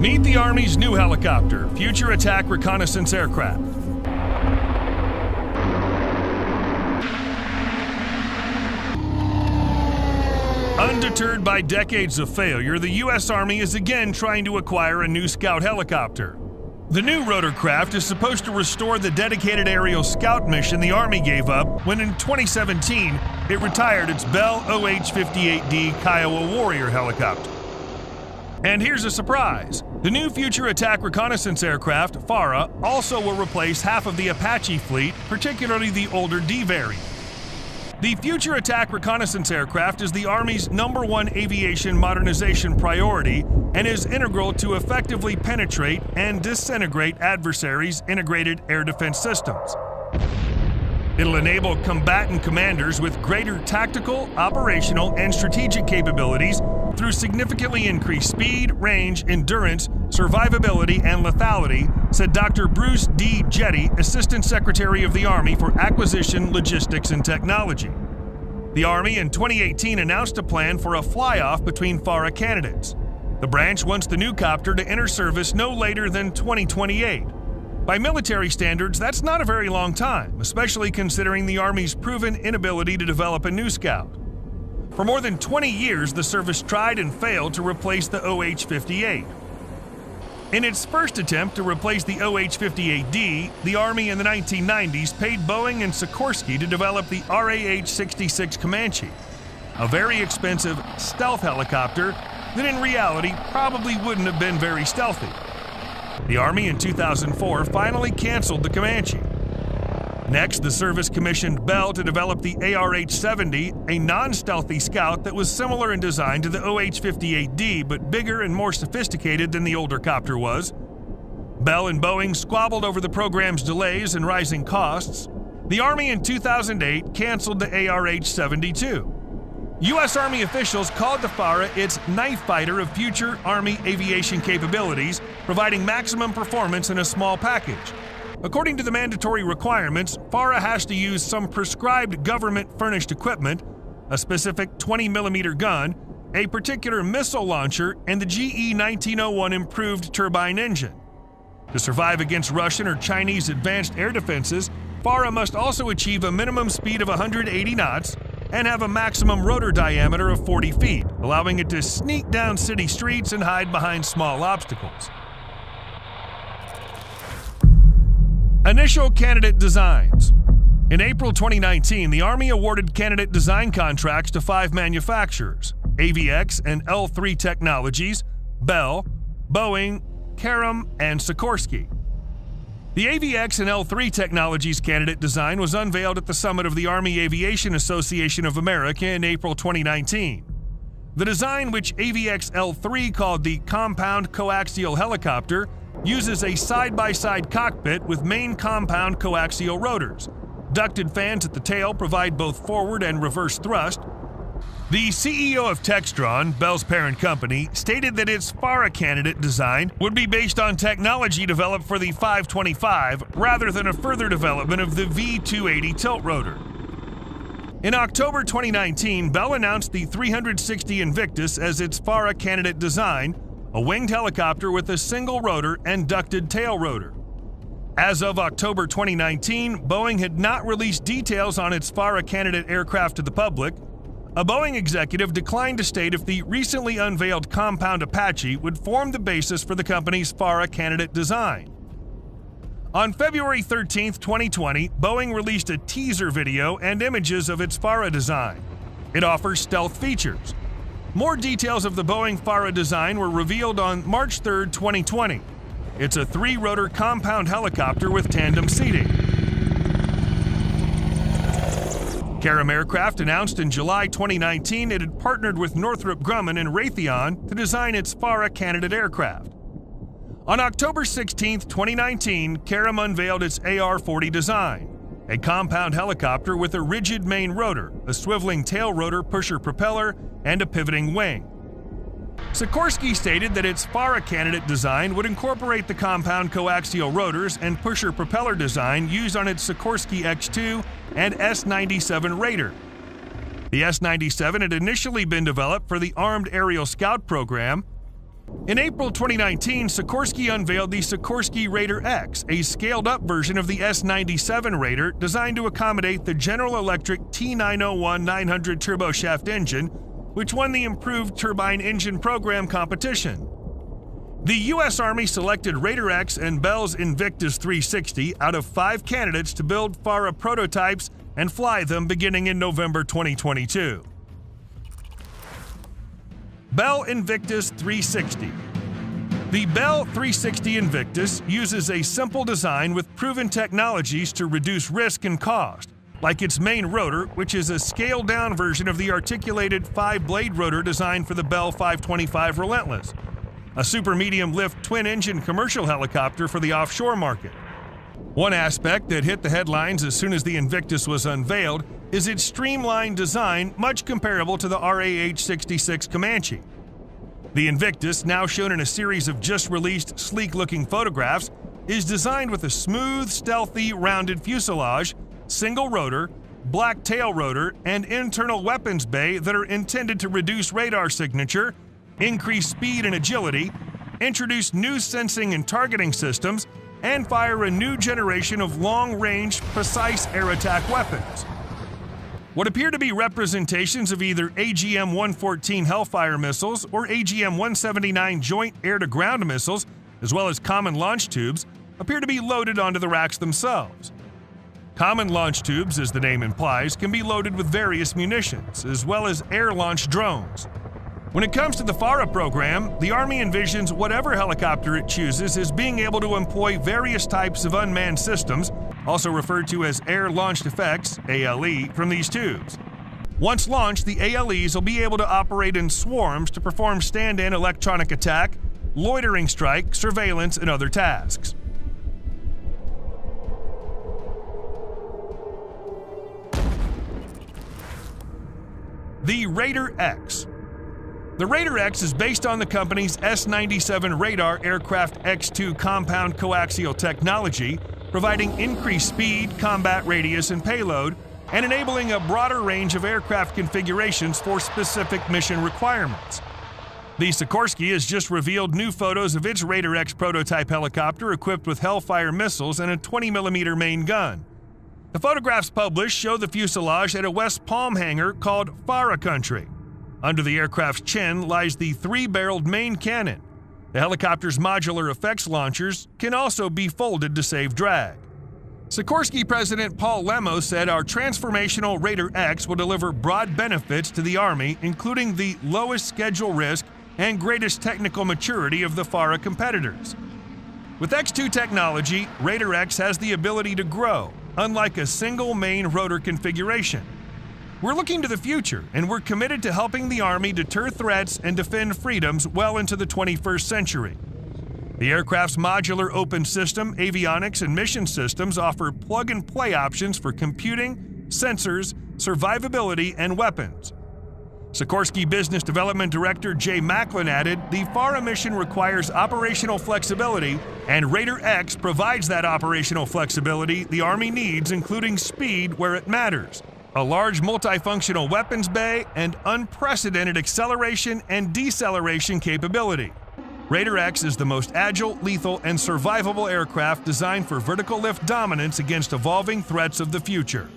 Meet the Army's new helicopter, Future Attack Reconnaissance Aircraft. Undeterred by decades of failure, the U.S. Army is again trying to acquire a new Scout helicopter. The new rotorcraft is supposed to restore the dedicated aerial scout mission the Army gave up when in 2017 it retired its Bell OH-58D Kiowa Warrior helicopter. And here's a surprise. The new Future Attack Reconnaissance Aircraft, FARA, also will replace half of the Apache fleet, particularly the older D variant. The Future Attack Reconnaissance Aircraft is the Army's #1 aviation modernization priority and is integral to effectively penetrate and disintegrate adversaries' integrated air defense systems. It'll enable combatant commanders with greater tactical, operational, and strategic capabilities through significantly increased speed, range, endurance, survivability, and lethality, said Dr. Bruce D. Jetty, Assistant Secretary of the Army for Acquisition, Logistics, and Technology. The Army in 2018 announced a plan for a fly-off between FARA candidates. The branch wants the new copter to enter service no later than 2028. By military standards, that's not a very long time, especially considering the Army's proven inability to develop a new Scout. For more than 20 years, the service tried and failed to replace the OH-58. In its first attempt to replace the OH-58D, the Army in the 1990s paid Boeing and Sikorsky to develop the RAH-66 Comanche, a very expensive stealth helicopter that in reality probably wouldn't have been very stealthy. The Army in 2004 finally canceled the Comanche. Next, the service commissioned Bell to develop the ARH-70, a non-stealthy Scout that was similar in design to the OH-58D but bigger and more sophisticated than the older copter was. Bell and Boeing squabbled over the program's delays and rising costs. The Army in 2008 canceled the ARH-72. U.S. Army officials called the FARA its knife fighter of future Army aviation capabilities, providing maximum performance in a small package. According to the mandatory requirements, FARA has to use some prescribed government-furnished equipment, a specific 20mm gun, a particular missile launcher, and the GE 1901 improved turbine engine. To survive against Russian or Chinese advanced air defenses, FARA must also achieve a minimum speed of 180 knots and have a maximum rotor diameter of 40 feet, allowing it to sneak down city streets and hide behind small obstacles. Initial candidate designs. In April 2019, the Army awarded candidate design contracts to 5 manufacturers: AVX and L3 Technologies, Bell, Boeing, Karem, and Sikorsky. The AVX and L3 Technologies candidate design was unveiled at the summit of the Army Aviation Association of America in April 2019. The design, which AVX L3 called the Compound Coaxial Helicopter, uses a side-by-side cockpit with main compound coaxial rotors. Ducted fans at the tail provide both forward and reverse thrust. The CEO of Textron, Bell's parent company, stated that its FARA candidate design would be based on technology developed for the 525 rather than a further development of the V280 tilt rotor. In October 2019, Bell announced the 360 Invictus as its FARA candidate design, a winged helicopter with a single rotor and ducted tail rotor. As of October 2019, Boeing had not released details on its FARA candidate aircraft to the public. A Boeing executive declined to state if the recently unveiled Compound Apache would form the basis for the company's FARA candidate design. On February 13, 2020, Boeing released a teaser video and images of its FARA design. It offers stealth features. More details of the Boeing FARA design were revealed on March 3, 2020. It's a 3-rotor compound helicopter with tandem seating. Karem Aircraft announced in July 2019 it had partnered with Northrop Grumman and Raytheon to design its FARA candidate aircraft. On October 16, 2019, Karem unveiled its AR-40 design, a compound helicopter with a rigid main rotor, a swiveling tail rotor pusher propeller, and a pivoting wing. Sikorsky stated that its FARA candidate design would incorporate the compound coaxial rotors and pusher propeller design used on its Sikorsky X-2 and S-97 Raider. The S-97 had initially been developed for the Armed Aerial Scout program. In April 2019, Sikorsky unveiled the Sikorsky Raider X, a scaled-up version of the S-97 Raider designed to accommodate the General Electric T901-900 turboshaft engine, which won the Improved Turbine Engine Program competition. The U.S. Army selected Raider X and Bell's Invictus 360 out of 5 candidates to build FARA prototypes and fly them beginning in November 2022. Bell Invictus 360. The Bell 360 Invictus uses a simple design with proven technologies to reduce risk and cost, like its main rotor, which is a scaled-down version of the articulated 5-blade rotor designed for the Bell 525 Relentless, a super-medium-lift twin-engine commercial helicopter for the offshore market. One aspect that hit the headlines as soon as the Invictus was unveiled is its streamlined design, much comparable to the RAH-66 Comanche. The Invictus, now shown in a series of just-released sleek-looking photographs, is designed with a smooth, stealthy, rounded fuselage, single rotor, black tail rotor, and internal weapons bay that are intended to reduce radar signature, increase speed and agility, introduce new sensing and targeting systems, and fire a new generation of long-range, precise air attack weapons. What appear to be representations of either AGM-114 Hellfire missiles or AGM-179 joint air-to-ground missiles, as well as common launch tubes, appear to be loaded onto the racks themselves. Common launch tubes, as the name implies, can be loaded with various munitions, as well as air-launched drones. When it comes to the FARA program, the Army envisions whatever helicopter it chooses as being able to employ various types of unmanned systems, also referred to as air-launched effects, ALE, from these tubes. Once launched, the ALEs will be able to operate in swarms to perform stand-in electronic attack, loitering strike, surveillance, and other tasks. The Raider X. The Raider X is based on the company's S-97 radar aircraft X2 compound coaxial technology, providing increased speed, combat radius, and payload, and enabling a broader range of aircraft configurations for specific mission requirements. The Sikorsky has just revealed new photos of its Raider X prototype helicopter equipped with Hellfire missiles and a 20mm main gun. The photographs published show the fuselage at a West Palm hangar called FARA Country. Under the aircraft's chin lies the 3-barreled main cannon. The helicopter's modular effects launchers can also be folded to save drag. Sikorsky President Paul Lemos said our transformational Raider X will deliver broad benefits to the Army, including the lowest schedule risk and greatest technical maturity of the FARA competitors. With X2 technology, Raider X has the ability to grow, unlike a single main rotor configuration. We're looking to the future, and we're committed to helping the Army deter threats and defend freedoms well into the 21st century. The aircraft's modular open system, avionics, and mission systems offer plug-and-play options for computing, sensors, survivability, and weapons. Sikorsky Business Development Director Jay Macklin added, "The FARA mission requires operational flexibility, and Raider X provides that operational flexibility the Army needs, including speed where it matters, a large multifunctional weapons bay, and unprecedented acceleration and deceleration capability. Raider X is the most agile, lethal, and survivable aircraft designed for vertical lift dominance against evolving threats of the future."